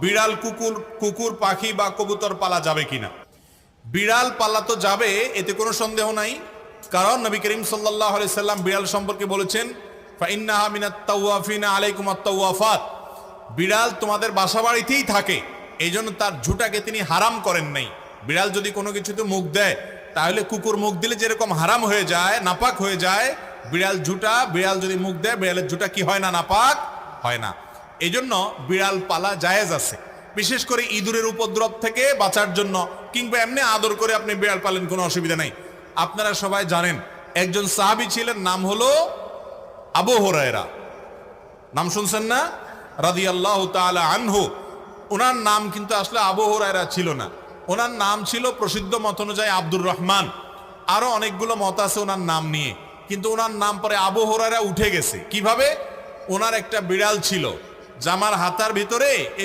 বিড়াল কুকুর পাখি বা কবুতর পালা যাবে কিনা। বিড়াল পালা তো যাবে, এতে কোনো সন্দেহ নাই। কারণ নবী করিম সাল্লাল্লাহু আলাইহি সাল্লাম বিড়াল সম্পর্কে বলেছেন, ফাইন্নাহা মিনাত তাওয়াফিনা আলাইকুম আত-তাওয়াফাত, বিড়াল তোমাদের বাসা বাড়িতেই থাকে, এই জন্য তার ঝুঁটাকে তিনি হারাম করেন নাই। বিড়াল যদি কোনো কিছুতে মুখ দেয়, তাহলে কুকুর মুখ দিলে যেরকম হারাম হয়ে যায়, নাপাক হয়ে যায়, বিড়াল যদি মুখ দেয়, বিড়ালের ঝুঁটা কি হয় না, নাপাক হয় না। এই জন্য বিড়াল পালা জায়েজ আছে, বিশেষ করে ইঁদুরের উপদ্রব থেকে বাঁচার জন্য, কিংবা এমনি আদর করে আপনি বিড়াল পালেন, কোনো অসুবিধা নাই। আপনারা সবাই জানেন একজন সাহাবী ছিলেন, নাম হলো আবু হুরায়রা, নাম শুনছেন না, রাদিয়াল্লাহু তাআলা আনহু। ওনার নাম কিন্তু আসলে আবু হুরায়রা ছিল না, ওনার নাম ছিল প্রসিদ্ধ মত অনুযায়ী আব্দুর রহমান। আরো অনেকগুলো মত আছে ওনার নাম নিয়ে, কিন্তু ওনার নাম পরে আবু হুরায়রা উঠে গেছে। কিভাবে? ওনার একটা বিড়াল ছিল, জামার হাতার ভিতরে